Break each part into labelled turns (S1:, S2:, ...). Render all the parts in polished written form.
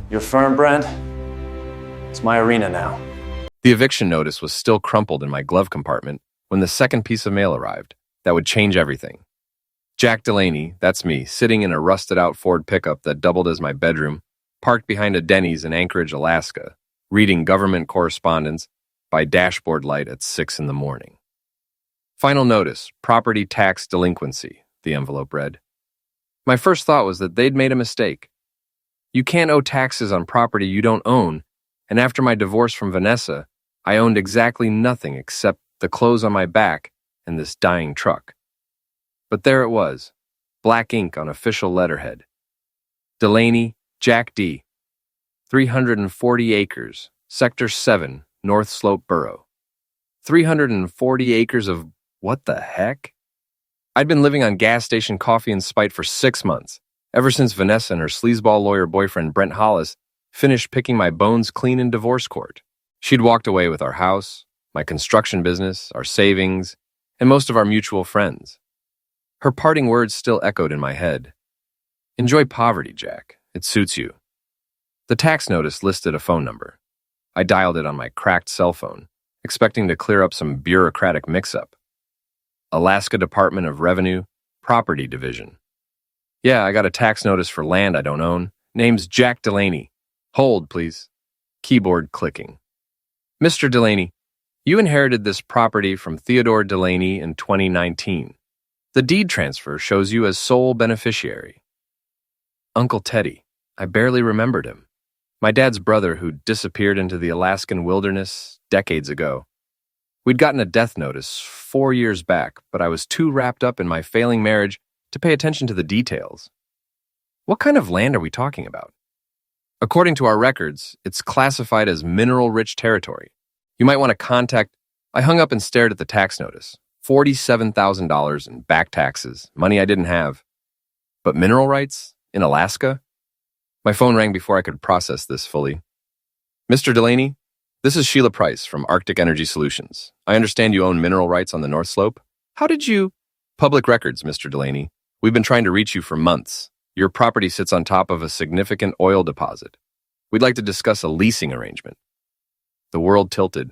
S1: Your firm, Brent? It's my arena now.
S2: The eviction notice was still crumpled in my glove compartment when the second piece of mail arrived. That would change everything. Jack Delaney, that's me, sitting in a rusted-out Ford pickup that doubled as my bedroom, parked behind a Denny's in Anchorage, Alaska, reading government correspondence by dashboard light at 6 in the morning. Final notice, property tax delinquency, the envelope read. My first thought was that they'd made a mistake. You can't owe taxes on property you don't own, and after my divorce from Vanessa, I owned exactly nothing except the clothes on my back and this dying truck. But there it was, black ink on official letterhead. Delaney, Jack D. 340 acres, Sector 7, North Slope Borough. 340 acres of what the heck? I'd been living on gas station coffee and spite for 6 months, ever since Vanessa and her sleazeball lawyer boyfriend Brent Hollis finished picking my bones clean in divorce court. She'd walked away with our house, my construction business, our savings, and most of our mutual friends. Her parting words still echoed in my head. Enjoy poverty, Jack. It suits you. The tax notice listed a phone number. I dialed it on my cracked cell phone, expecting to clear up some bureaucratic mix-up. Alaska Department of Revenue, Property Division. Yeah, I got a tax notice for land I don't own. Name's Jack Delaney. Hold, please. Keyboard clicking. Mr. Delaney, you inherited this property from Theodore Delaney in 2019. The deed transfer shows you as sole beneficiary. Uncle Teddy. I barely remembered him. My dad's brother who disappeared into the Alaskan wilderness decades ago. We'd gotten a death notice 4 years back, but I was too wrapped up in my failing marriage to pay attention to the details. What kind of land are we talking about? According to our records, it's classified as mineral-rich territory. You might want to contact... I hung up and stared at the tax notice. $47,000 in back taxes, money I didn't have. But mineral rights? In Alaska? My phone rang before I could process this fully. Mr. Delaney, this is Sheila Price from Arctic Energy Solutions. I understand you own mineral rights on the North Slope. How did you... Public records, Mr. Delaney. We've been trying to reach you for months. Your property sits on top of a significant oil deposit. We'd like to discuss a leasing arrangement. The world tilted.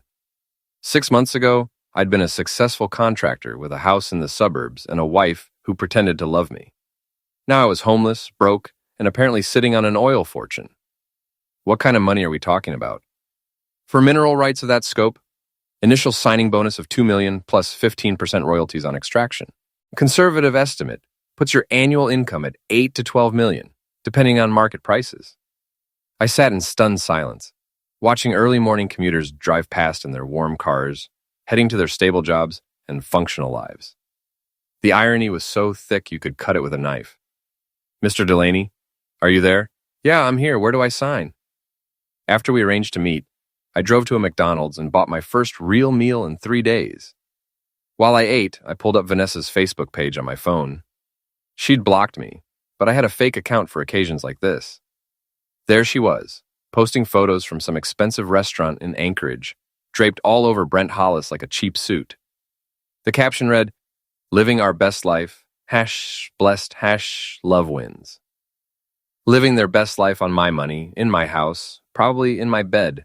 S2: 6 months ago, I'd been a successful contractor with a house in the suburbs and a wife who pretended to love me. Now I was homeless, broke, and apparently sitting on an oil fortune. What kind of money are we talking about? For mineral rights of that scope, initial signing bonus of $2 million plus 15% royalties on extraction. Conservative estimate puts your annual income at $8 to $12 million, depending on market prices. I sat in stunned silence, watching early morning commuters drive past in their warm cars, heading to their stable jobs and functional lives. The irony was so thick you could cut it with a knife. Mr. Delaney, are you there? Yeah, I'm here. Where do I sign? After we arranged to meet, I drove to a McDonald's and bought my first real meal in 3 days. While I ate, I pulled up Vanessa's Facebook page on my phone. She'd blocked me, but I had a fake account for occasions like this. There she was, posting photos from some expensive restaurant in Anchorage, draped all over Brent Hollis like a cheap suit. The caption read, "Living our best life, #blessed, #love wins." Living their best life on my money, in my house, probably in my bed.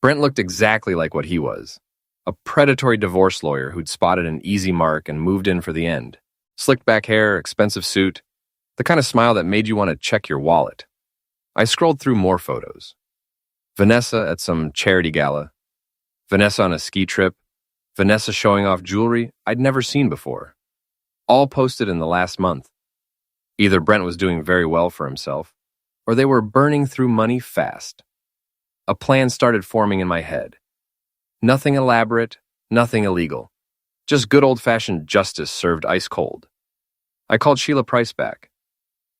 S2: Brent looked exactly like what he was. A predatory divorce lawyer who'd spotted an easy mark and moved in for the end. Slicked back hair, expensive suit, the kind of smile that made you want to check your wallet. I scrolled through more photos. Vanessa at some charity gala. Vanessa on a ski trip. Vanessa showing off jewelry I'd never seen before. All posted in the last month. Either Brent was doing very well for himself, or they were burning through money fast. A plan started forming in my head. Nothing elaborate, nothing illegal. Just good old-fashioned justice served ice cold. I called Sheila Price back.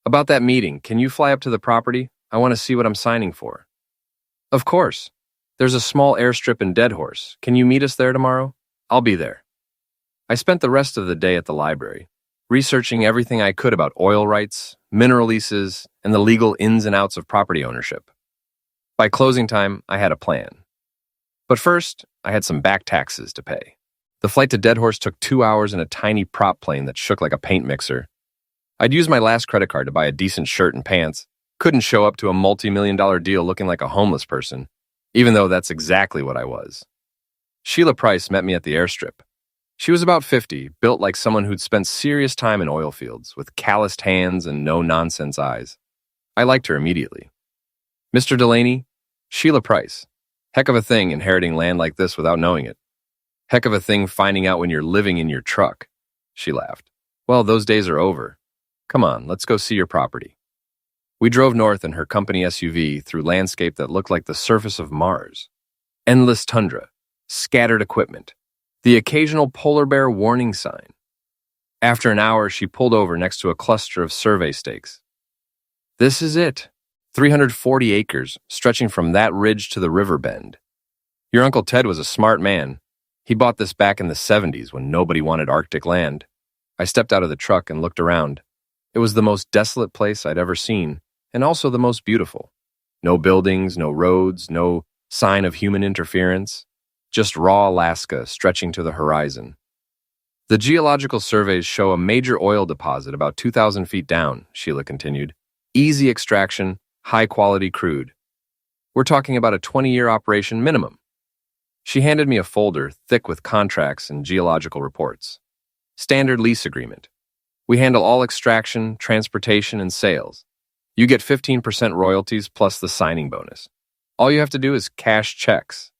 S2: About that meeting, can you fly up to the property? I want to see what I'm signing for. Of course. There's a small airstrip in Deadhorse. Can you meet us there tomorrow? I'll be there. I spent the rest of the day at the library, researching everything I could about oil rights, mineral leases, and the legal ins and outs of property ownership. By closing time, I had a plan. But first, I had some back taxes to pay. The flight to Deadhorse took 2 hours in a tiny prop plane that shook like a paint mixer. I'd used my last credit card to buy a decent shirt and pants, Couldn't show up to a multi-million-dollar deal looking like a homeless person, even though that's exactly what I was. Sheila Price met me at the airstrip. She was about 50, built like someone who'd spent serious time in oil fields, with calloused hands and no-nonsense eyes. I liked her immediately. Mr. Delaney, Sheila Price. Heck of a thing inheriting land like this without knowing it. Heck of a thing finding out when you're living in your truck. She laughed. Well, those days are over. Come on, let's go see your property. We drove north in her company SUV through landscape that looked like the surface of Mars. Endless tundra, scattered equipment, the occasional polar bear warning sign. After an hour, she pulled over next to a cluster of survey stakes. This is it. 340 acres, stretching from that ridge to the river bend. Your Uncle Ted was a smart man. He bought this back in the 70s when nobody wanted Arctic land. I stepped out of the truck and looked around. It was the most desolate place I'd ever seen, and also the most beautiful. No buildings, no roads, no sign of human interference. Just raw Alaska stretching to the horizon. The geological surveys show a major oil deposit about 2,000 feet down, Sheila continued. Easy extraction, high-quality crude. We're talking about a 20-year operation minimum. She handed me a folder thick with contracts and geological reports. Standard lease agreement. We handle all extraction, transportation, and sales. You get 15% royalties plus the signing bonus. All you have to do is cash checks.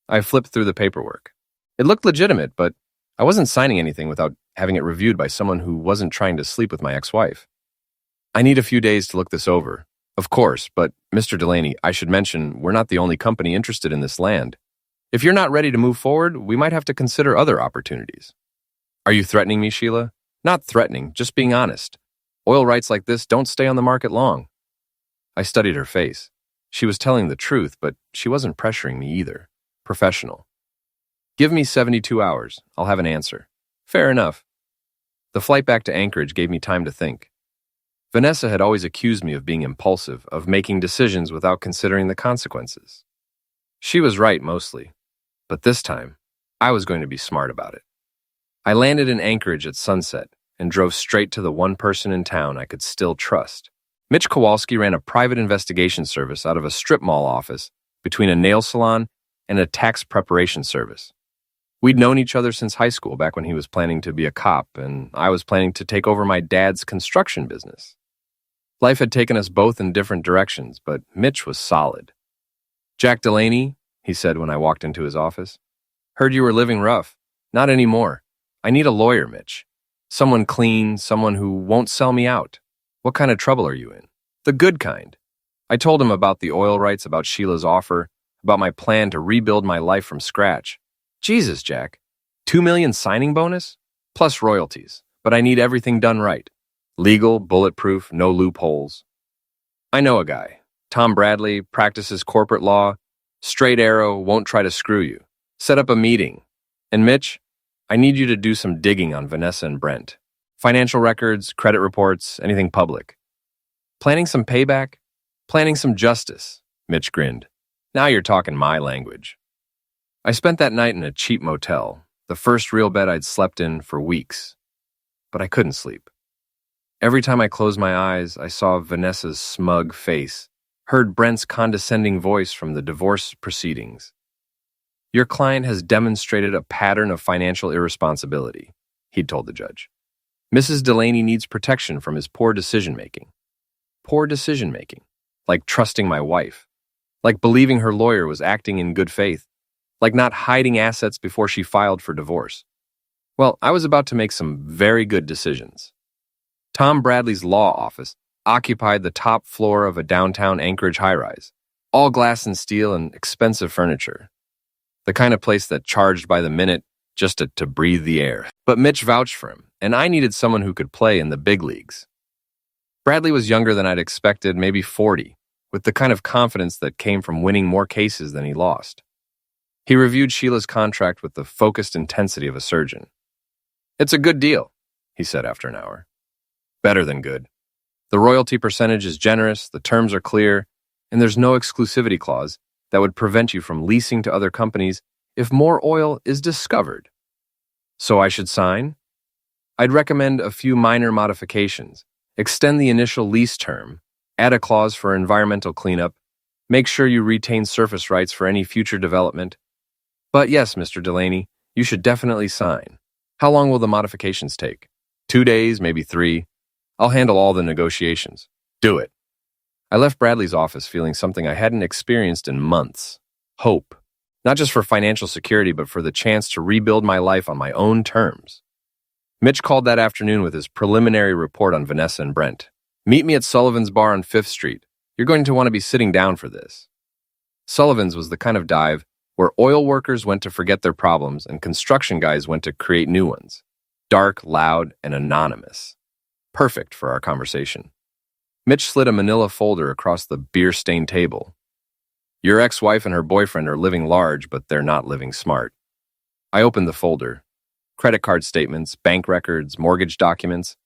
S2: I flipped through the paperwork. It looked legitimate, but I wasn't signing anything without having it reviewed by someone who wasn't trying to sleep with my ex-wife. I need a few days to look this over. Of course, but Mr. Delaney, I should mention, we're not the only company interested in this land. If you're not ready to move forward, we might have to consider other opportunities. Are you threatening me, Sheila? Not threatening, just being honest. Oil rights like this don't stay on the market long. I studied her face. She was telling the truth, but she wasn't pressuring me either. Professional. Give me 72 hours. I'll have an answer. Fair enough. The flight back to Anchorage gave me time to think. Vanessa had always accused me of being impulsive, of making decisions without considering the consequences. She was right mostly, but this time, I was going to be smart about it. I landed in Anchorage at sunset and drove straight to the one person in town I could still trust. Mitch Kowalski ran a private investigation service out of a strip mall office between a nail salon and a tax preparation service. We'd known each other since high school, back when he was planning to be a cop and I was planning to take over my dad's construction business. Life had taken us both in different directions, but Mitch was solid. Jack Delaney, he said when I walked into his office. Heard you were living rough. Not anymore. I need a lawyer, Mitch. Someone clean, someone who won't sell me out. What kind of trouble are you in? The good kind. I told him about the oil rights, about Sheila's offer, about my plan to rebuild my life from scratch. Jesus, Jack. $2 million signing bonus? Plus royalties. But I need everything done right. Legal, bulletproof, no loopholes. I know a guy. Tom Bradley, practices corporate law. Straight arrow, won't try to screw you. Set up a meeting. And Mitch, I need you to do some digging on Vanessa and Brent. Financial records, credit reports, anything public. Planning some payback? Planning some justice, Mitch grinned. Now you're talking my language. I spent that night in a cheap motel, the first real bed I'd slept in for weeks. But I couldn't sleep. Every time I closed my eyes, I saw Vanessa's smug face, heard Brent's condescending voice from the divorce proceedings. Your client has demonstrated a pattern of financial irresponsibility, he'd told the judge. Mrs. Delaney needs protection from his poor decision-making. Poor decision-making, like trusting my wife, like believing her lawyer was acting in good faith, like not hiding assets before she filed for divorce. Well, I was about to make some very good decisions. Tom Bradley's law office occupied the top floor of a downtown Anchorage high-rise, all glass and steel and expensive furniture. The kind of place that charged by the minute just to breathe the air. But Mitch vouched for him, and I needed someone who could play in the big leagues. Bradley was younger than I'd expected, maybe 40, with the kind of confidence that came from winning more cases than he lost. He reviewed Sheila's contract with the focused intensity of a surgeon. It's a good deal, he said after an hour. Better than good. The royalty percentage is generous, the terms are clear, and there's no exclusivity clause that would prevent you from leasing to other companies if more oil is discovered. So I should sign? I'd recommend a few minor modifications. Extend the initial lease term, Add a clause for environmental cleanup. Make sure you retain surface rights for any future development. But yes, Mr. Delaney, you should definitely sign. How long will the modifications take? 2 days, maybe 3. I'll handle all the negotiations. Do it. I left Bradley's office feeling something I hadn't experienced in months. Hope. Not just for financial security, but for the chance to rebuild my life on my own terms. Mitch called that afternoon with his preliminary report on Vanessa and Brent. Meet me at Sullivan's Bar on 5th Street. You're going to want to be sitting down for this. Sullivan's was the kind of dive where oil workers went to forget their problems and construction guys went to create new ones. Dark, loud, and anonymous. Perfect for our conversation. Mitch slid a manila folder across the beer-stained table. Your ex-wife and her boyfriend are living large, but they're not living smart. I opened the folder. Credit card statements, bank records, mortgage documents,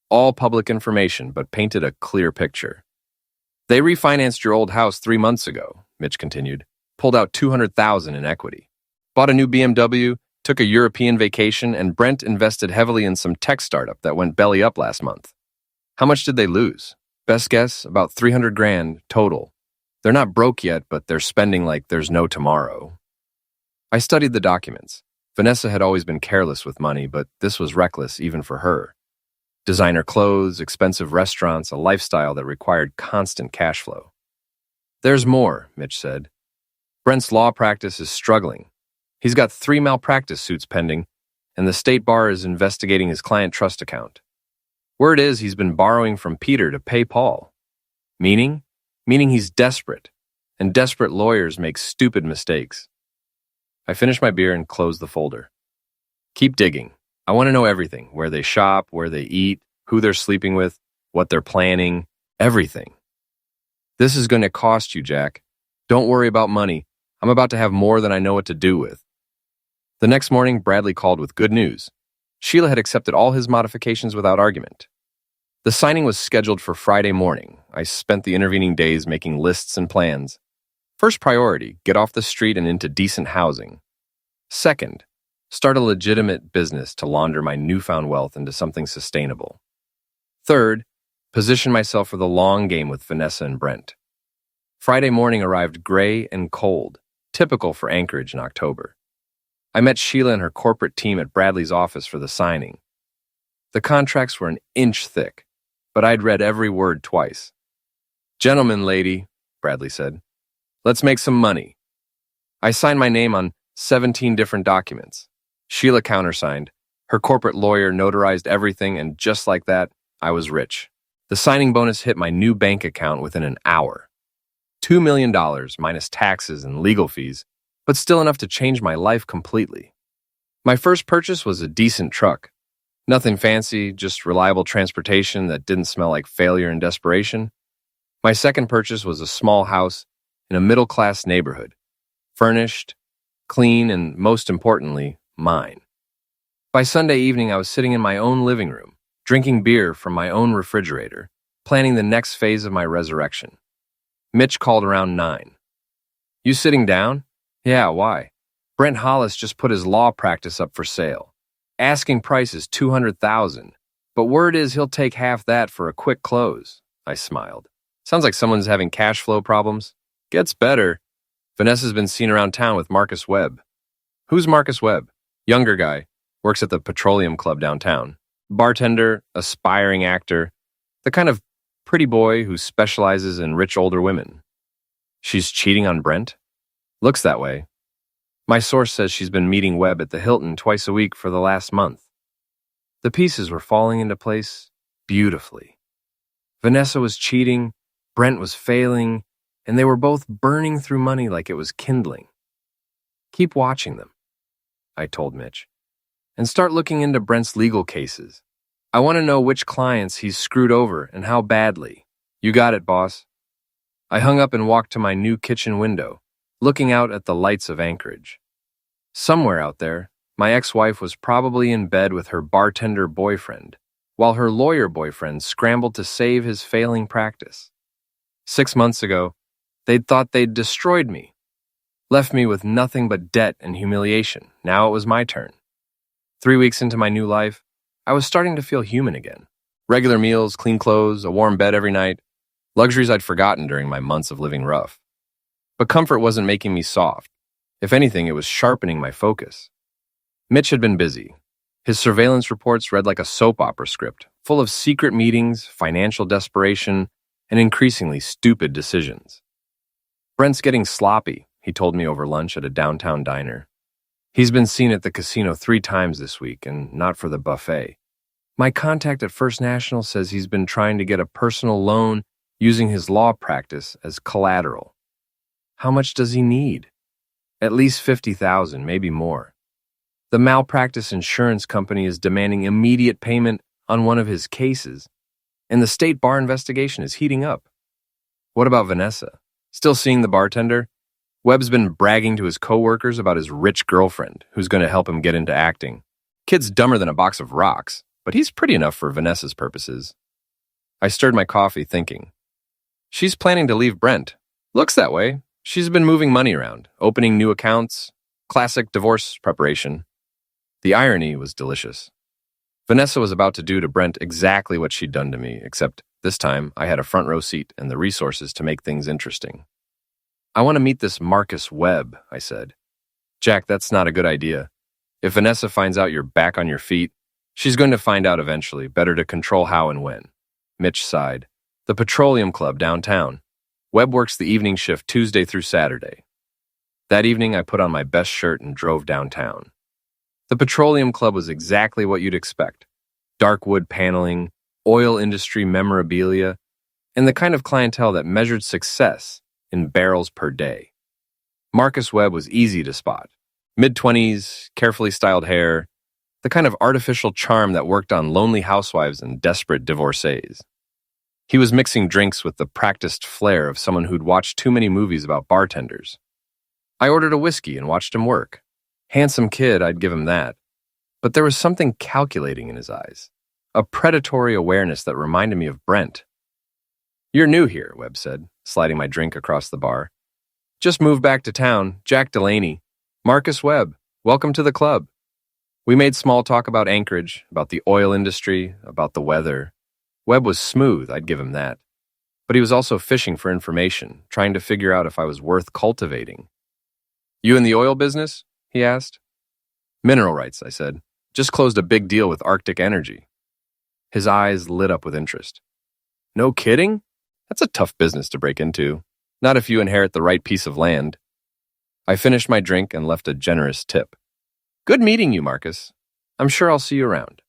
S2: all public information, but painted a clear picture. They refinanced your old house 3 months ago, Mitch continued, pulled out $200,000 in equity, bought a new BMW, took a European vacation, and Brent invested heavily in some tech startup that went belly up last month. How much did they lose? Best guess, about $300,000 total. They're not broke yet, but they're spending like there's no tomorrow. I studied the documents. Vanessa had always been careless with money, but this was reckless even for her. Designer clothes, expensive restaurants, a lifestyle that required constant cash flow. There's more, Mitch said. Brent's law practice is struggling. He's got 3 malpractice suits pending, and the state bar is investigating his client trust account. Word is he's been borrowing from Peter to pay Paul. Meaning? Meaning he's desperate, and desperate lawyers make stupid mistakes. I finished my beer and closed the folder. Keep digging. I want to know everything, where they shop, where they eat, who they're sleeping with, what they're planning, everything. This is going to cost you, Jack. Don't worry about money. I'm about to have more than I know what to do with. The next morning, Bradley called with good news. Sheila had accepted all his modifications without argument. The signing was scheduled for Friday morning. I spent the intervening days making lists and plans. First priority, get off the street and into decent housing. Second, start a legitimate business to launder my newfound wealth into something sustainable. Third, position myself for the long game with Vanessa and Brent. Friday morning arrived gray and cold, typical for Anchorage in October. I met Sheila and her corporate team at Bradley's office for the signing. The contracts were an inch thick, but I'd read every word twice. "Gentlemen, lady," Bradley said, "let's make some money." I signed my name on 17 different documents. Sheila countersigned. Her corporate lawyer notarized everything, and just like that, I was rich. The signing bonus hit my new bank account within an hour. $2 million minus taxes and legal fees, but still enough to change my life completely. My first purchase was a decent truck. Nothing fancy, just reliable transportation that didn't smell like failure and desperation. My second purchase was a small house in a middle-class neighborhood, furnished, clean, and most importantly, mine. By Sunday evening, I was sitting in my own living room, drinking beer from my own refrigerator, planning the next phase of my resurrection. Mitch called around 9. "You sitting down?" "Yeah, why?" "Brent Hollis just put his law practice up for sale. Asking price is $200,000, but word is he'll take half that for a quick close." I smiled. Sounds like someone's having cash flow problems. Gets better. Vanessa's been seen around town with Marcus Webb. Who's Marcus Webb? Younger guy. Works at the Petroleum Club downtown. Bartender, aspiring actor. The kind of pretty boy who specializes in rich older women. She's cheating on Brent? Looks that way. My source says she's been meeting Webb at the Hilton twice a week for the last month. The pieces were falling into place beautifully. Vanessa was cheating, Brent was failing, and they were both burning through money like it was kindling. "Keep watching them," I told Mitch, "and start looking into Brent's legal cases. I want to know which clients he's screwed over and how badly." "You got it, boss." I hung up and walked to my new kitchen window, looking out at the lights of Anchorage. Somewhere out there, my ex-wife was probably in bed with her bartender boyfriend, while her lawyer boyfriend scrambled to save his failing practice. 6 months ago, they'd thought they'd destroyed me, left me with nothing but debt and humiliation. Now it was my turn. 3 weeks into my new life, I was starting to feel human again. Regular meals, clean clothes, a warm bed every night. luxuries I'd forgotten during my months of living rough. But comfort wasn't making me soft. If anything, it was sharpening my focus. Mitch had been busy. His surveillance reports read like a soap opera script, full of secret meetings, financial desperation, and increasingly stupid decisions. Brent's getting sloppy, he told me over lunch at a downtown diner. He's been seen at the casino 3 times this week, and not for the buffet. My contact at First National says he's been trying to get a personal loan using his law practice as collateral. How much does he need? At least $50,000, maybe more. The malpractice insurance company is demanding immediate payment on one of his cases, and the state bar investigation is heating up. What about Vanessa? Still seeing the bartender? Webb's been bragging to his coworkers about his rich girlfriend, who's going to help him get into acting. Kid's dumber than a box of rocks, but he's pretty enough for Vanessa's purposes. I stirred my coffee, thinking. She's planning to leave Brent. Looks that way. She's been moving money around, opening new accounts, classic divorce preparation. The irony was delicious. Vanessa was about to do to Brent exactly what she'd done to me, except this time I had a front row seat and the resources to make things interesting. I want to meet this Marcus Webb, I said. Jack, that's not a good idea. If Vanessa finds out you're back on your feet, she's going to find out eventually. Better to control how and when. Mitch sighed. The Petroleum Club downtown. Webb works the evening shift Tuesday through Saturday. That evening, I put on my best shirt and drove downtown. The Petroleum Club was exactly what you'd expect. Dark wood paneling, oil industry memorabilia, and the kind of clientele that measured success in barrels per day. Marcus Webb was easy to spot. Mid-20s, carefully styled hair, the kind of artificial charm that worked on lonely housewives and desperate divorcees. He was mixing drinks with the practiced flair of someone who'd watched too many movies about bartenders. I ordered a whiskey and watched him work. Handsome kid, I'd give him that. But there was something calculating in his eyes, a predatory awareness that reminded me of Brent. You're new here, Webb said, sliding my drink across the bar. Just moved back to town, Jack Delaney. Marcus Webb, welcome to the club. We made small talk about Anchorage, about the oil industry, about the weather. Webb was smooth, I'd give him that. But he was also fishing for information, trying to figure out if I was worth cultivating. You in the oil business? He asked. Mineral rights, I said. Just closed a big deal with Arctic Energy. His eyes lit up with interest. No kidding? That's a tough business to break into. Not if you inherit the right piece of land. I finished my drink and left a generous tip. Good meeting you, Marcus. I'm sure I'll see you around.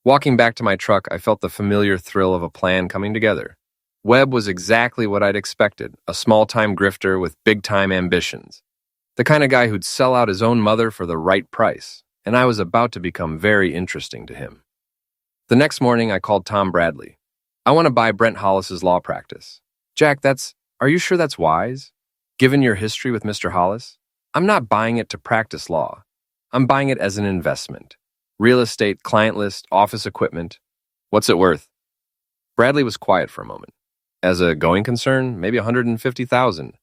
S2: Walking back to my truck, I felt the familiar thrill of a plan coming together. Webb was exactly what I'd expected, a small-time grifter with big-time ambitions. The kind of guy who'd sell out his own mother for the right price, and I was about to become very interesting to him. The next morning, I called Tom Bradley. I want to buy Brent Hollis's law practice. Jack, are you sure that's wise? Given your history with Mr. Hollis? I'm not buying it to practice law. I'm buying it as an investment. Real estate, client list, office equipment. What's it worth? Bradley was quiet for a moment. As a going concern, maybe $150,000.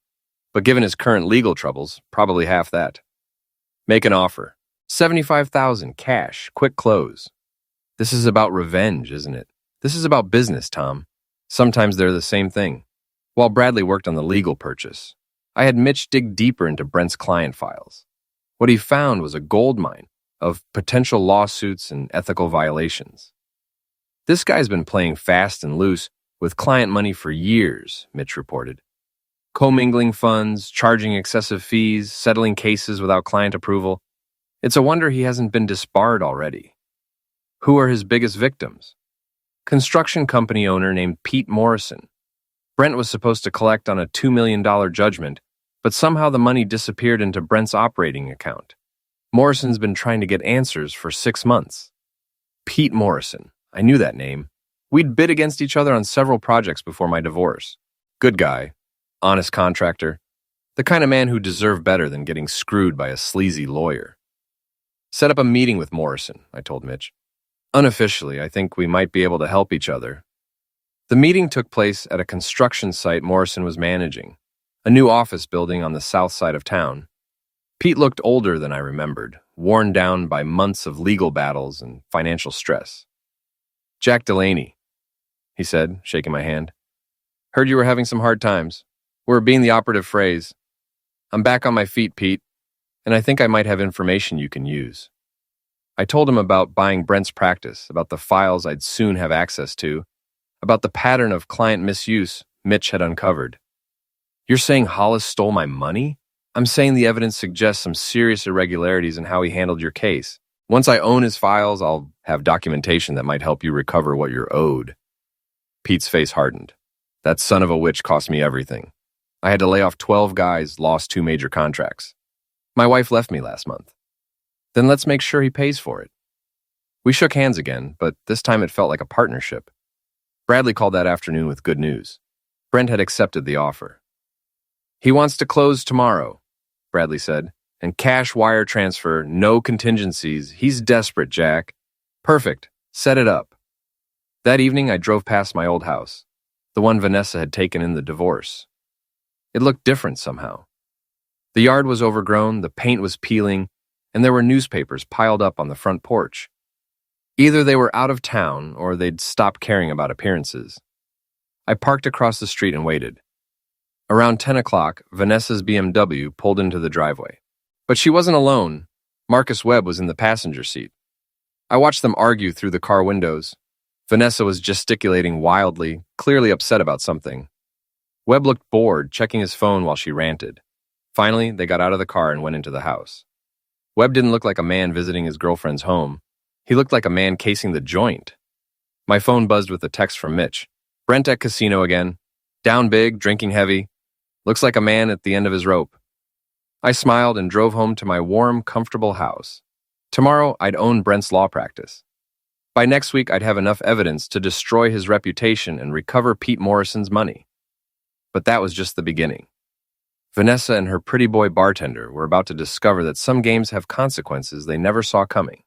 S2: But given his current legal troubles, probably half that. Make an offer. $75,000, cash, quick close. This is about revenge, isn't it? This is about business, Tom. Sometimes they're the same thing. While Bradley worked on the legal purchase, I had Mitch dig deeper into Brent's client files. What he found was a goldmine of potential lawsuits and ethical violations. This guy's been playing fast and loose with client money for years, Mitch reported. Commingling funds, charging excessive fees, settling cases without client approval. It's a wonder he hasn't been disbarred already. Who are his biggest victims? Construction company owner named Pete Morrison. Brent was supposed to collect on a $2 million judgment, but somehow the money disappeared into Brent's operating account. Morrison's been trying to get answers for 6 months. Pete Morrison. I knew that name. We'd bid against each other on several projects before my divorce. Good guy. Honest contractor. The kind of man who deserved better than getting screwed by a sleazy lawyer. Set up a meeting with Morrison, I told Mitch. Unofficially, I think we might be able to help each other. The meeting took place at a construction site Morrison was managing, a new office building on the south side of town. Pete looked older than I remembered, worn down by months of legal battles and financial stress. Jack Delaney, he said, shaking my hand. Heard you were having some hard times. We're being the operative phrase. I'm back on my feet, Pete, and I think I might have information you can use. I told him about buying Brent's practice, about the files I'd soon have access to, about the pattern of client misuse Mitch had uncovered. You're saying Hollis stole my money? I'm saying the evidence suggests some serious irregularities in how he handled your case. Once I own his files, I'll have documentation that might help you recover what you're owed. Pete's face hardened. That son of a witch cost me everything. I had to lay off 12 guys, lost 2 major contracts. My wife left me last month. Then let's make sure he pays for it. We shook hands again, but this time it felt like a partnership. Bradley called that afternoon with good news. Brent had accepted the offer. He wants to close tomorrow, Bradley said, and cash wire transfer, no contingencies. He's desperate, Jack. Perfect. Set it up. That evening, I drove past my old house, the one Vanessa had taken in the divorce. It looked different somehow. The yard was overgrown, the paint was peeling, and there were newspapers piled up on the front porch. Either they were out of town or they'd stopped caring about appearances. I parked across the street and waited. Around 10 o'clock, Vanessa's BMW pulled into the driveway. But she wasn't alone. Marcus Webb was in the passenger seat. I watched them argue through the car windows. Vanessa was gesticulating wildly, clearly upset about something. Webb looked bored, checking his phone while she ranted. Finally, they got out of the car and went into the house. Webb didn't look like a man visiting his girlfriend's home. He looked like a man casing the joint. My phone buzzed with a text from Mitch. Brent at casino again. Down big, drinking heavy. Looks like a man at the end of his rope. I smiled and drove home to my warm, comfortable house. Tomorrow, I'd own Brent's law practice. By next week, I'd have enough evidence to destroy his reputation and recover Pete Morrison's money. But that was just the beginning. Vanessa and her pretty boy bartender were about to discover that some games have consequences they never saw coming.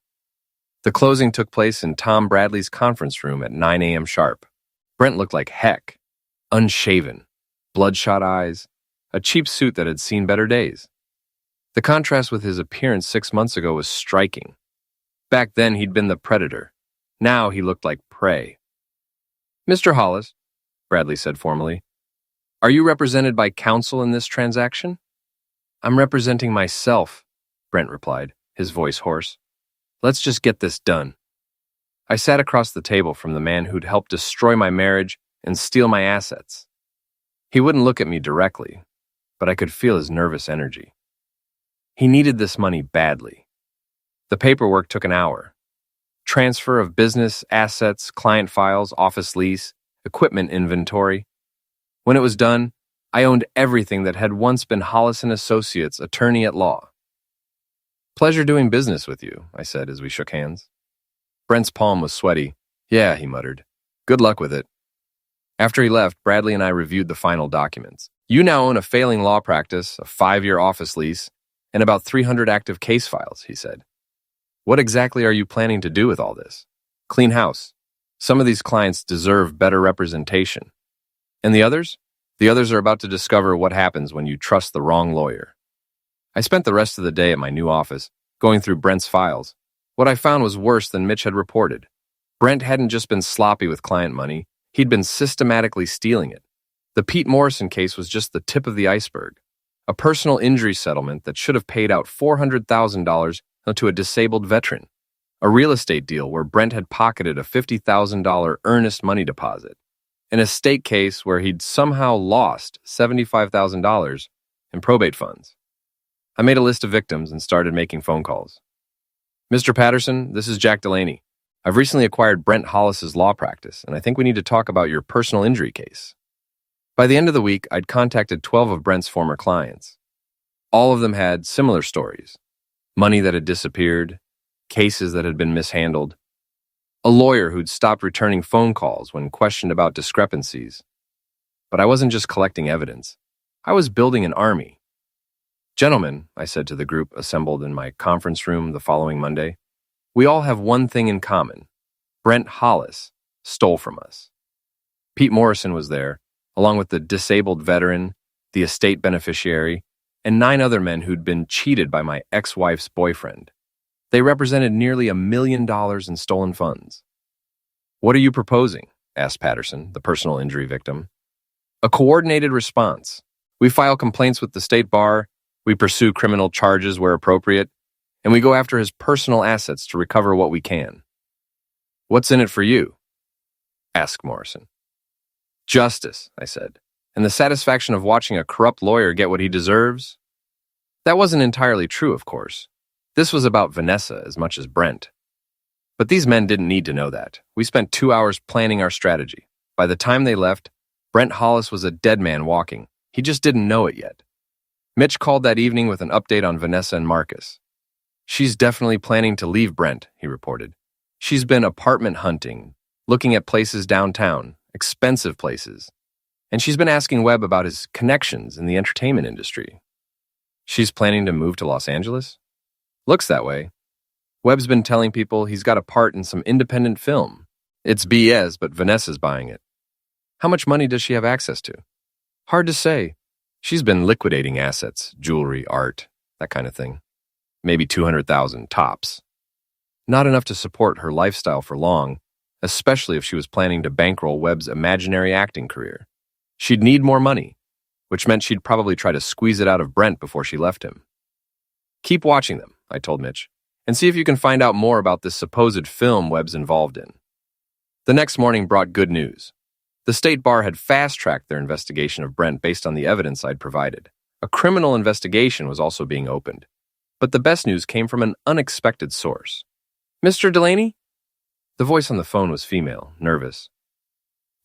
S2: The closing took place in Tom Bradley's conference room at 9 a.m. sharp. Brent looked like heck. Unshaven, bloodshot eyes, a cheap suit that had seen better days. The contrast with his appearance 6 months ago was striking. Back then, he'd been the predator. Now he looked like prey. Mr. Hollis, Bradley said formally, are you represented by counsel in this transaction? I'm representing myself, Brent replied, his voice hoarse. Let's just get this done. I sat across the table from the man who'd helped destroy my marriage and steal my assets. He wouldn't look at me directly, but I could feel his nervous energy. He needed this money badly. The paperwork took an hour. Transfer of business, assets, client files, office lease, equipment inventory. When it was done, I owned everything that had once been Hollis & Associates, attorney at law. Pleasure doing business with you, I said as we shook hands. Brent's palm was sweaty. Yeah, he muttered. Good luck with it. After he left, Bradley and I reviewed the final documents. You now own a failing law practice, a 5-year office lease, and about 300 active case files, he said. What exactly are you planning to do with all this? Clean house. Some of these clients deserve better representation. And the others? The others are about to discover what happens when you trust the wrong lawyer. I spent the rest of the day at my new office, going through Brent's files. What I found was worse than Mitch had reported. Brent hadn't just been sloppy with client money, he'd been systematically stealing it. The Pete Morrison case was just the tip of the iceberg. A personal injury settlement that should have paid out $400,000 to a disabled veteran. A real estate deal where Brent had pocketed a $50,000 earnest money deposit. An estate case where he'd somehow lost $75,000 in probate funds. I made a list of victims and started making phone calls. Mr. Patterson, this is Jack Delaney. I've recently acquired Brent Hollis's law practice, and I think we need to talk about your personal injury case. By the end of the week, I'd contacted 12 of Brent's former clients. All of them had similar stories. Money that had disappeared, cases that had been mishandled, a lawyer who'd stopped returning phone calls when questioned about discrepancies. But I wasn't just collecting evidence. I was building an army. Gentlemen, I said to the group assembled in my conference room the following Monday, we all have one thing in common. Brent Hollis stole from us. Pete Morrison was there, along with the disabled veteran, the estate beneficiary, and 9 other men who'd been cheated by my ex-wife's boyfriend. They represented nearly $1 million in stolen funds. What are you proposing? Asked Patterson, the personal injury victim. A coordinated response. We file complaints with the state bar, we pursue criminal charges where appropriate, and we go after his personal assets to recover what we can. What's in it for you? Asked Morrison. Justice, I said, and the satisfaction of watching a corrupt lawyer get what he deserves. That wasn't entirely true, of course. This was about Vanessa as much as Brent. But these men didn't need to know that. We spent 2 hours planning our strategy. By the time they left, Brent Hollis was a dead man walking. He just didn't know it yet. Mitch called that evening with an update on Vanessa and Marcus. She's definitely planning to leave Brent, he reported. She's been apartment hunting, looking at places downtown, expensive places. And she's been asking Webb about his connections in the entertainment industry. She's planning to move to Los Angeles? Looks that way. Webb's been telling people he's got a part in some independent film. It's BS, but Vanessa's buying it. How much money does she have access to? Hard to say. She's been liquidating assets, jewelry, art, that kind of thing. Maybe $200,000 tops. Not enough to support her lifestyle for long, especially if she was planning to bankroll Webb's imaginary acting career. She'd need more money, which meant she'd probably try to squeeze it out of Brent before she left him. Keep watching them, I told Mitch, and see if you can find out more about this supposed film Webb's involved in. The next morning brought good news. The state bar had fast-tracked their investigation of Brent based on the evidence I'd provided. A criminal investigation was also being opened. But the best news came from an unexpected source. Mr. Delaney? The voice on the phone was female, nervous.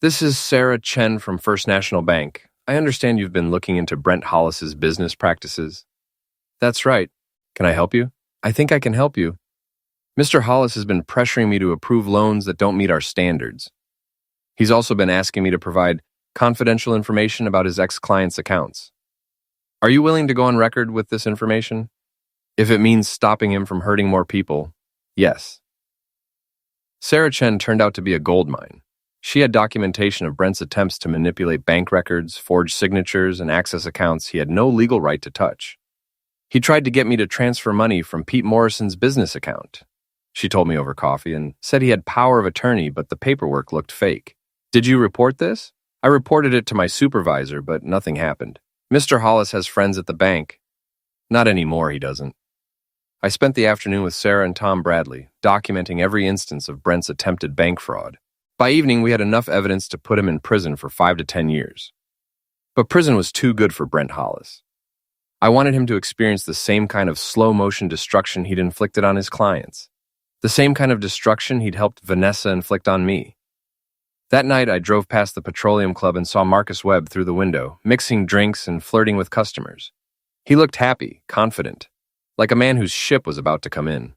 S2: This is Sarah Chen from First National Bank. I understand you've been looking into Brent Hollis's business practices. That's right. Can I help you? I think I can help you. Mr. Hollis has been pressuring me to approve loans that don't meet our standards. He's also been asking me to provide confidential information about his ex-clients' accounts. Are you willing to go on record with this information? If it means stopping him from hurting more people, yes. Sarah Chen turned out to be a goldmine. She had documentation of Brent's attempts to manipulate bank records, forge signatures, and access accounts he had no legal right to touch. He tried to get me to transfer money from Pete Morrison's business account. She told me over coffee and said he had power of attorney, but the paperwork looked fake. Did you report this? I reported it to my supervisor, but nothing happened. Mr. Hollis has friends at the bank. Not anymore, he doesn't. I spent the afternoon with Sarah and Tom Bradley, documenting every instance of Brent's attempted bank fraud. By evening, we had enough evidence to put him in prison for 5 to 10 years. But prison was too good for Brent Hollis. I wanted him to experience the same kind of slow-motion destruction he'd inflicted on his clients. The same kind of destruction he'd helped Vanessa inflict on me. That night, I drove past the Petroleum Club and saw Marcus Webb through the window, mixing drinks and flirting with customers. He looked happy, confident, like a man whose ship was about to come in.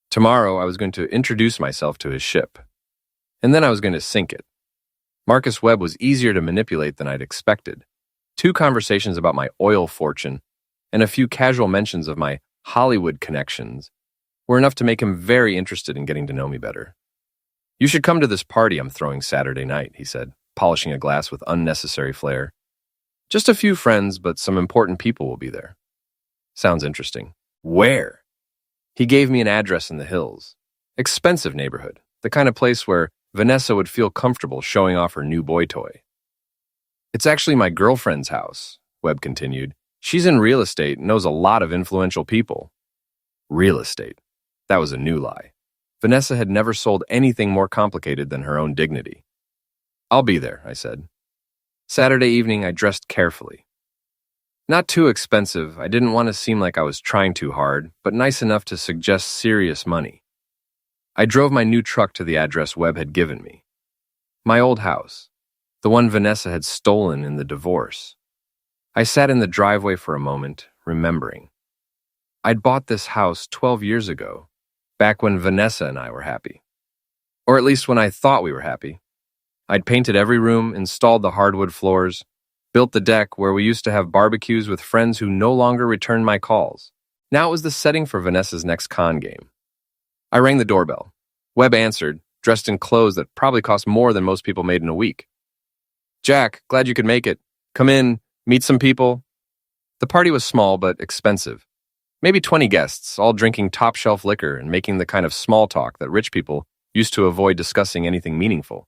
S2: Tomorrow, I was going to introduce myself to his ship. And then I was going to sink it. Marcus Webb was easier to manipulate than I'd expected. 2 conversations about my oil fortune and a few casual mentions of my Hollywood connections were enough to make him very interested in getting to know me better. You should come to this party I'm throwing Saturday night, he said, polishing a glass with unnecessary flair. Just a few friends, but some important people will be there. Sounds interesting. Where? He gave me an address in the hills. Expensive neighborhood, the kind of place where Vanessa would feel comfortable showing off her new boy toy. It's actually my girlfriend's house, Webb continued. She's in real estate and knows a lot of influential people. Real estate. That was a new lie. Vanessa had never sold anything more complicated than her own dignity. I'll be there, I said. Saturday evening, I dressed carefully. Not too expensive, I didn't want to seem like I was trying too hard, but nice enough to suggest serious money. I drove my new truck to the address Webb had given me. My old house, the one Vanessa had stolen in the divorce. I sat in the driveway for a moment, remembering. I'd bought this house 12 years ago, back when Vanessa and I were happy. Or at least when I thought we were happy. I'd painted every room, installed the hardwood floors, built the deck where we used to have barbecues with friends who no longer returned my calls. Now it was the setting for Vanessa's next con game. I rang the doorbell. Webb answered, dressed in clothes that probably cost more than most people made in a week. Jack, glad you could make it. Come in, meet some people. The party was small but expensive. Maybe 20 guests, all drinking top-shelf liquor and making the kind of small talk that rich people used to avoid discussing anything meaningful.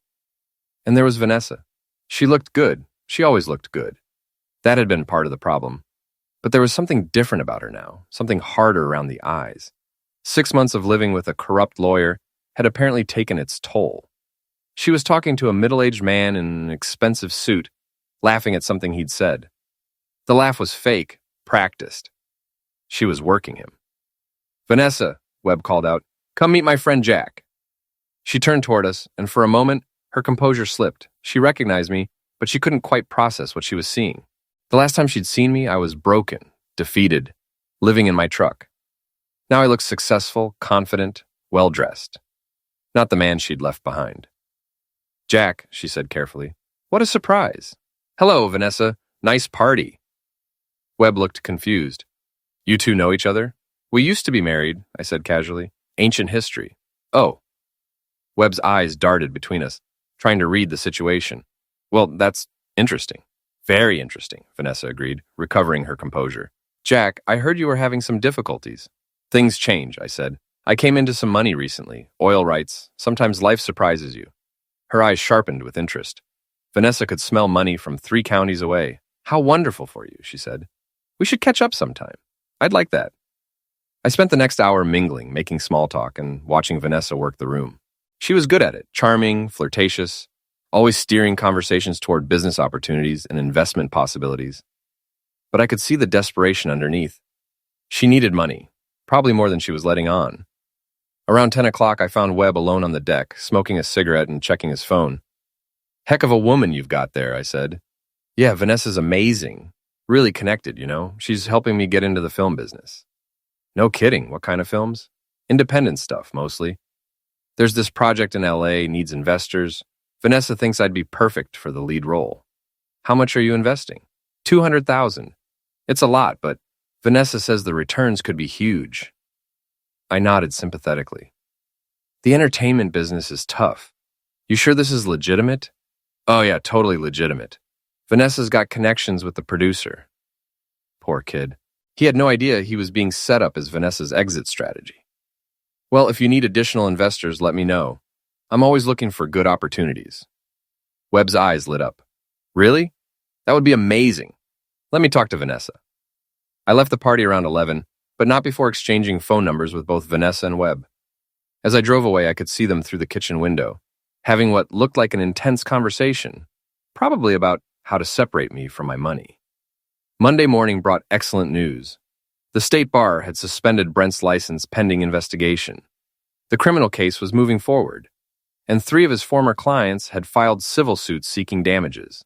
S2: And there was Vanessa. She looked good, She always looked good. That had been part of the problem. But there was something different about her now, something harder around the eyes. 6 months of living with a corrupt lawyer had apparently taken its toll. She was talking to a middle-aged man in an expensive suit, laughing at something he'd said. The laugh was fake, practiced. She was working him. "Vanessa," Webb called out, "come meet my friend Jack." She turned toward us, and for a moment, her composure slipped. She recognized me, but she couldn't quite process what she was seeing. The last time she'd seen me, I was broken, defeated, living in my truck. Now I looked successful, confident, well-dressed. Not the man she'd left behind. "Jack," she said carefully, "what a surprise." "Hello, Vanessa. Nice party." Webb looked confused. "You two know each other?" "We used to be married," I said casually. "Ancient history." "Oh." Webb's eyes darted between us, trying to read the situation. "Well, that's interesting." "Very interesting," Vanessa agreed, recovering her composure. "Jack, I heard you were having some difficulties." "Things change," I said. "I came into some money recently, oil rights. Sometimes life surprises you." Her eyes sharpened with interest. Vanessa could smell money from 3 counties away. "How wonderful for you," she said. "We should catch up sometime. I'd like that." I spent the next hour mingling, making small talk, and watching Vanessa work the room. She was good at it, charming, flirtatious, always steering conversations toward business opportunities and investment possibilities. But I could see the desperation underneath. She needed money, probably more than she was letting on. Around 10 o'clock, I found Webb alone on the deck, smoking a cigarette and checking his phone. "Heck of a woman you've got there," I said. "Yeah, Vanessa's amazing. Really connected, you know. She's helping me get into the film business." "No kidding. What kind of films?" "Independent stuff, mostly. There's this project in LA, needs investors. Vanessa thinks I'd be perfect for the lead role." "How much are you investing?" $200,000. It's a lot, but Vanessa says the returns could be huge. I nodded sympathetically. "The entertainment business is tough. You sure this is legitimate?" "Oh yeah, totally legitimate. Vanessa's got connections with the producer." Poor kid. He had no idea he was being set up as Vanessa's exit strategy. "Well, if you need additional investors, let me know. I'm always looking for good opportunities." Webb's eyes lit up. "Really? That would be amazing. Let me talk to Vanessa." I left the party around 11, but not before exchanging phone numbers with both Vanessa and Webb. As I drove away, I could see them through the kitchen window, having what looked like an intense conversation, probably about how to separate me from my money. Monday morning brought excellent news. The state bar had suspended Brent's license pending investigation. The criminal case was moving forward, and 3 of his former clients had filed civil suits seeking damages.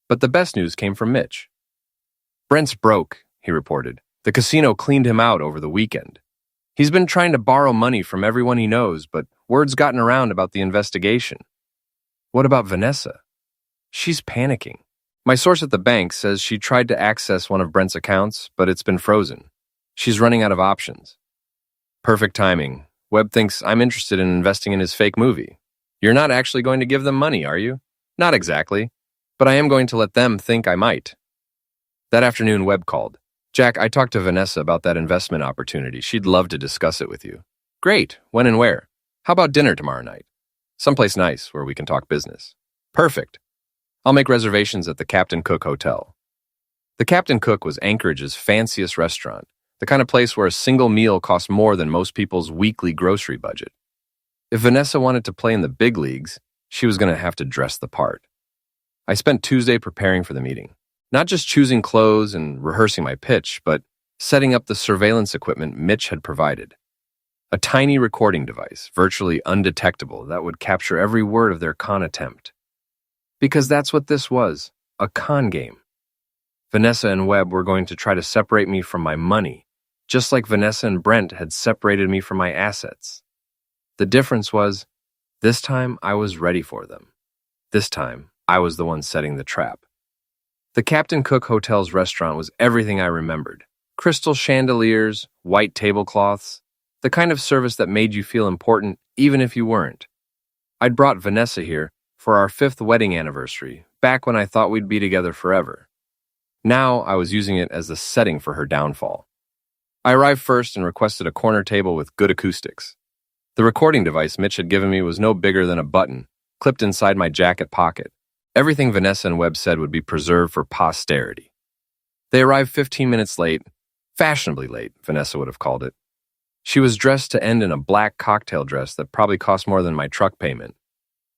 S2: But the best news came from Mitch. "Brent's broke," he reported. "The casino cleaned him out over the weekend. He's been trying to borrow money from everyone he knows, but word's gotten around about the investigation." "What about Vanessa?" "She's panicking. My source at the bank says she tried to access one of Brent's accounts, but it's been frozen. She's running out of options." "Perfect timing. Webb thinks I'm interested in investing in his fake movie. You're not actually going to give them money, are you?" "Not exactly, but I am going to let them think I might." That afternoon, Webb called. "Jack, I talked to Vanessa about that investment opportunity. She'd love to discuss it with you." "Great. When and where?" "How about dinner tomorrow night? Someplace nice where we can talk business." "Perfect. I'll make reservations at the Captain Cook Hotel." The Captain Cook was Anchorage's fanciest restaurant, the kind of place where a single meal cost more than most people's weekly grocery budget. If Vanessa wanted to play in the big leagues, she was going to have to dress the part. I spent Tuesday preparing for the meeting, not just choosing clothes and rehearsing my pitch, but setting up the surveillance equipment Mitch had provided. A tiny recording device, virtually undetectable, that would capture every word of their con attempt. Because that's what this was, a con game. Vanessa and Webb were going to try to separate me from my money, just like Vanessa and Brent had separated me from my assets. The difference was, this time I was ready for them. This time, I was the one setting the trap. The Captain Cook Hotel's restaurant was everything I remembered. Crystal chandeliers, white tablecloths, the kind of service that made you feel important even if you weren't. I'd brought Vanessa here for our 5th wedding anniversary, back when I thought we'd be together forever. Now I was using it as the setting for her downfall. I arrived first and requested a corner table with good acoustics. The recording device Mitch had given me was no bigger than a button, clipped inside my jacket pocket, Everything Vanessa and Webb said would be preserved for posterity. They arrived 15 minutes late, fashionably late, Vanessa would have called it. She was dressed to end in a black cocktail dress that probably cost more than my truck payment.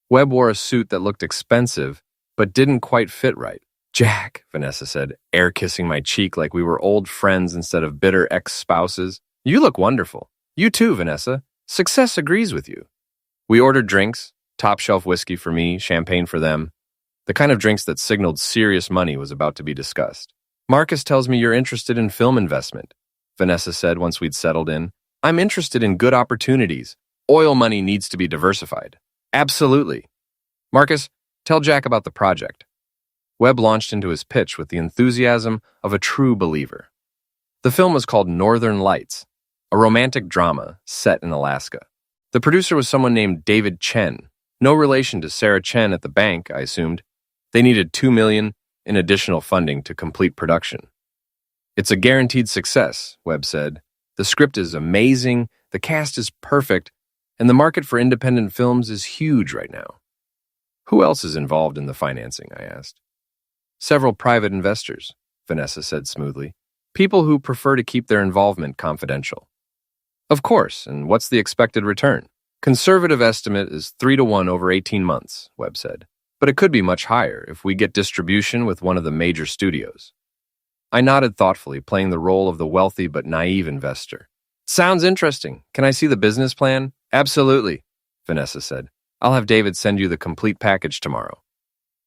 S2: Webb wore a suit that looked expensive, but didn't quite fit right. "Jack," Vanessa said, air-kissing my cheek like we were old friends instead of bitter ex-spouses. "You look wonderful." "You too, Vanessa. Success agrees with you." We ordered drinks, top-shelf whiskey for me, champagne for them, the kind of drinks that signaled serious money was about to be discussed. "Marcus tells me you're interested in film investment," Vanessa said once we'd settled in. "I'm interested in good opportunities. Oil money needs to be diversified." "Absolutely." "Marcus, tell Jack about the project." Webb launched into his pitch with the enthusiasm of a true believer. The film was called Northern Lights, a romantic drama set in Alaska. The producer was someone named David Chen, no relation to Sarah Chen at the bank, I assumed. They needed $2 million in additional funding to complete production. "It's a guaranteed success," Webb said. "The script is amazing, the cast is perfect, and the market for independent films is huge right now." "Who else is involved in the financing?" I asked. "Several private investors," Vanessa said smoothly. "People who prefer to keep their involvement confidential." "Of course, and what's the expected return?" "Conservative estimate is 3-to-1 over 18 months, Webb said. "But it could be much higher if we get distribution with one of the major studios." I nodded thoughtfully, playing the role of the wealthy but naive investor. "Sounds interesting. Can I see the business plan?" "Absolutely," Vanessa said. "I'll have David send you the complete package tomorrow."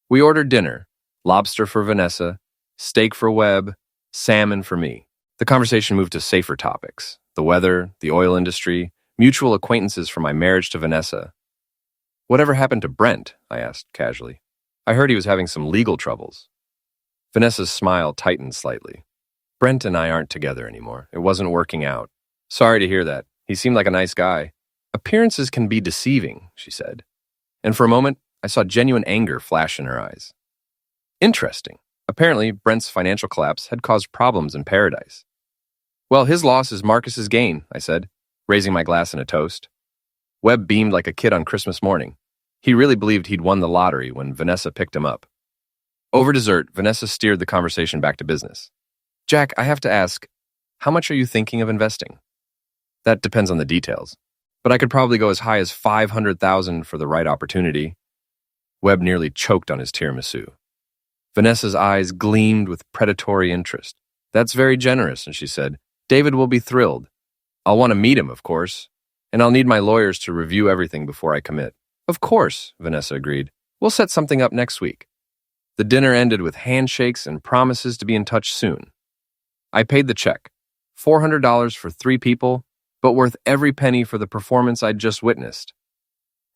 S2: We ordered dinner: lobster for Vanessa, steak for Webb, salmon for me. The conversation moved to safer topics: the weather, the oil industry, mutual acquaintances from my marriage to Vanessa. "Whatever happened to Brent?" I asked casually. "I heard he was having some legal troubles." Vanessa's smile tightened slightly. "Brent and I aren't together anymore. It wasn't working out." "Sorry to hear that. He seemed like a nice guy." "Appearances can be deceiving," she said. And for a moment, I saw genuine anger flash in her eyes. Interesting. Apparently, Brent's financial collapse had caused problems in paradise. "Well, his loss is Marcus's gain," I said, raising my glass in a toast. Webb beamed like a kid on Christmas morning. He really believed he'd won the lottery when Vanessa picked him up. Over dessert, Vanessa steered the conversation back to business. "Jack, I have to ask, how much are you thinking of investing?" "That depends on the details, but I could probably go as high as $500,000 for the right opportunity." Webb nearly choked on his tiramisu. Vanessa's eyes gleamed with predatory interest. "That's very generous," and she said. "David will be thrilled. I'll want to meet him, of course, and I'll need my lawyers to review everything before I commit." "Of course," Vanessa agreed. "We'll set something up next week." The dinner ended with handshakes and promises to be in touch soon. I paid the check, $400 for 3 people, but worth every penny for the performance I'd just witnessed.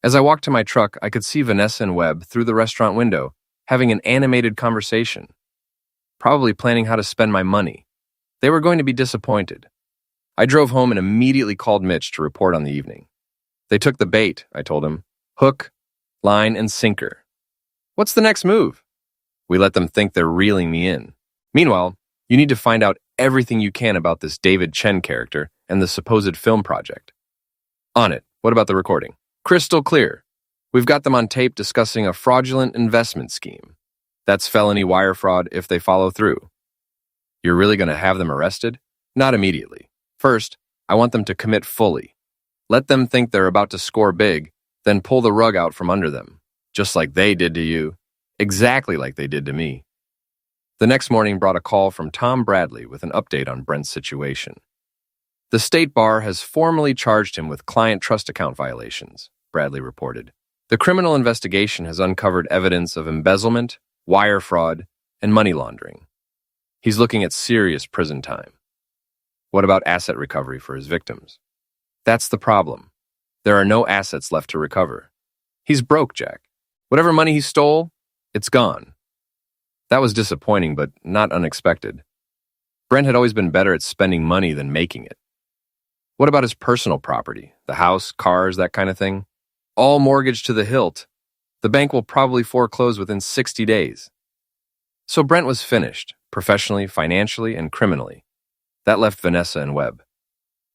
S2: As I walked to my truck, I could see Vanessa and Webb through the restaurant window, having an animated conversation, probably planning how to spend my money. They were going to be disappointed. I drove home and immediately called Mitch to report on the evening. "They took the bait," I told him. "Hook, line, and sinker." "What's the next move?" "We let them think they're reeling me in. Meanwhile, you need to find out everything you can about this David Chen character and the supposed film project." "On it. What about the recording?" "Crystal clear. We've got them on tape discussing a fraudulent investment scheme. That's felony wire fraud if they follow through." "You're really going to have them arrested?" "Not immediately. First, I want them to commit fully. Let them think they're about to score big, then pull the rug out from under them, just like they did to you, exactly like they did to me." The next morning brought a call from Tom Bradley with an update on Brent's situation. "The state bar has formally charged him with client trust account violations," Bradley reported. "The criminal investigation has uncovered evidence of embezzlement, wire fraud, and money laundering. He's looking at serious prison time." "What about asset recovery for his victims?" "That's the problem. There are no assets left to recover. He's broke, Jack. Whatever money he stole, it's gone." That was disappointing, but not unexpected. Brent had always been better at spending money than making it. "What about his personal property? The house, cars, that kind of thing?" "All mortgaged to the hilt. The bank will probably foreclose within 60 days. So Brent was finished, professionally, financially, and criminally. That left Vanessa and Webb.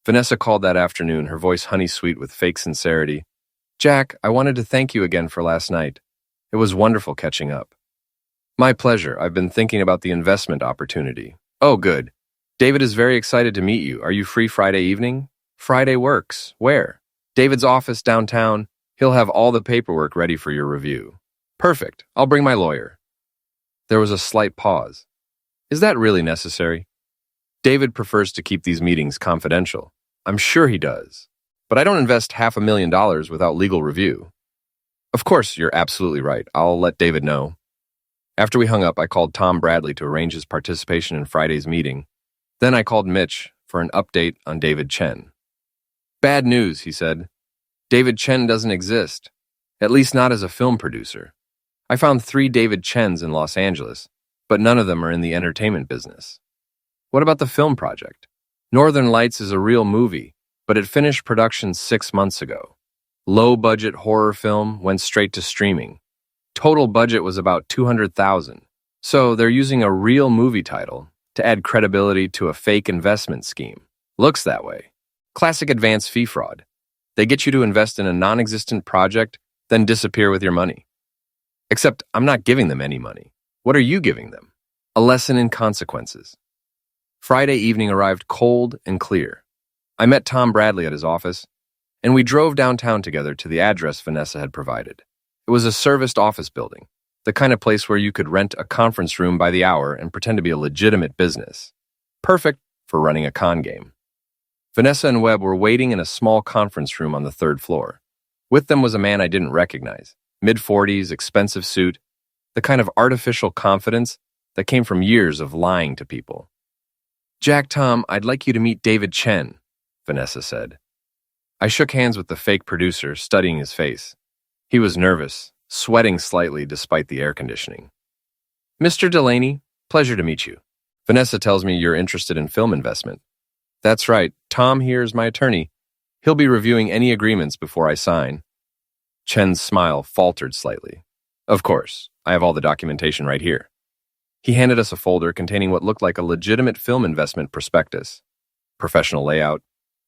S2: Vanessa called that afternoon, her voice honey-sweet with fake sincerity. "Jack, I wanted to thank you again for last night. It was wonderful catching up. My pleasure. I've been thinking about the investment opportunity. Oh, good. David is very excited to meet you. Are you free Friday evening? Friday works. Where? David's office downtown. He'll have all the paperwork ready for your review. Perfect. I'll bring my lawyer. There was a slight pause. Is that really necessary? David prefers to keep these meetings confidential. I'm sure he does. But I don't invest $500,000 without legal review. Of course, you're absolutely right. I'll let David know. After we hung up, I called Tom Bradley to arrange his participation in Friday's meeting. Then I called Mitch for an update on David Chen. Bad news, he said. David Chen doesn't exist, at least not as a film producer. I found 3 David Chens in Los Angeles, but none of them are in the entertainment business. What about the film project? Northern Lights is a real movie, but it finished production 6 months ago. Low-budget horror film went straight to streaming. Total budget was about $200,000, so they're using a real movie title to add credibility to a fake investment scheme. Looks that way. Classic advance fee fraud. They get you to invest in a non-existent project, then disappear with your money. Except I'm not giving them any money. What are you giving them? A lesson in consequences. Friday evening arrived cold and clear. I met Tom Bradley at his office, and we drove downtown together to the address Vanessa had provided. It was a serviced office building, the kind of place where you could rent a conference room by the hour and pretend to be a legitimate business. Perfect for running a con game. Vanessa and Webb were waiting in a small conference room on the 3rd floor. With them was a man I didn't recognize. Mid-40s, expensive suit, the kind of artificial confidence that came from years of lying to people. Jack, Tom, I'd like you to meet David Chen, Vanessa said. I shook hands with the fake producer, studying his face. He was nervous, sweating slightly despite the air conditioning. Mr. Delaney, pleasure to meet you. Vanessa tells me you're interested in film investment. That's right. Tom here is my attorney. He'll be reviewing any agreements before I sign. Chen's smile faltered slightly. Of course, I have all the documentation right here. He handed us a folder containing what looked like a legitimate film investment prospectus. Professional layout,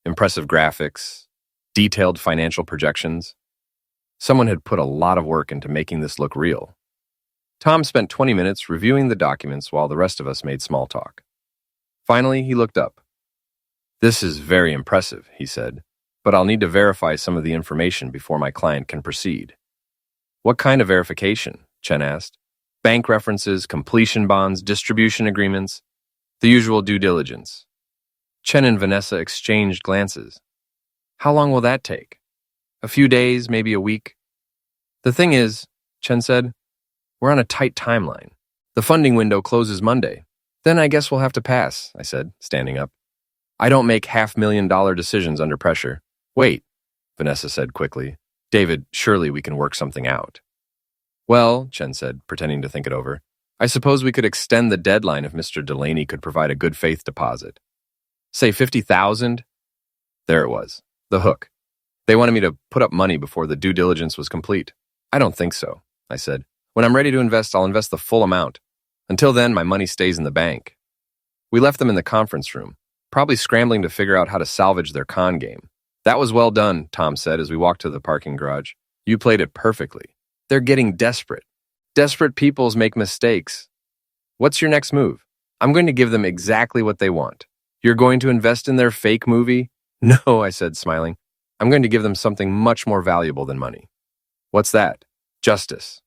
S2: impressive graphics, detailed financial projections. Someone had put a lot of work into making this look real. Tom spent 20 minutes reviewing the documents while the rest of us made small talk. Finally, he looked up. This is very impressive, he said, but I'll need to verify some of the information before my client can proceed. What kind of verification? Chen asked. Bank references, completion bonds, distribution agreements, the usual due diligence. Chen and Vanessa exchanged glances. How long will that take? A few days, maybe a week? The thing is, Chen said, we're on a tight timeline. The funding window closes Monday. Then I guess we'll have to pass, I said, standing up. I don't make $500,000 decisions under pressure. Wait, Vanessa said quickly. David, surely we can work something out. Well, Chen said, pretending to think it over, I suppose we could extend the deadline if Mr. Delaney could provide a good faith deposit. Say $50,000? There it was, the hook. They wanted me to put up money before the due diligence was complete. I don't think so, I said. When I'm ready to invest, I'll invest the full amount. Until then, my money stays in the bank. We left them in the conference room, probably scrambling to figure out how to salvage their con game. That was well done, Tom said as we walked to the parking garage. You played it perfectly. They're getting desperate. Desperate peoples make mistakes. What's your next move? I'm going to give them exactly what they want. You're going to invest in their fake movie? No, I said, smiling. I'm going to give them something much more valuable than money. What's that? Justice.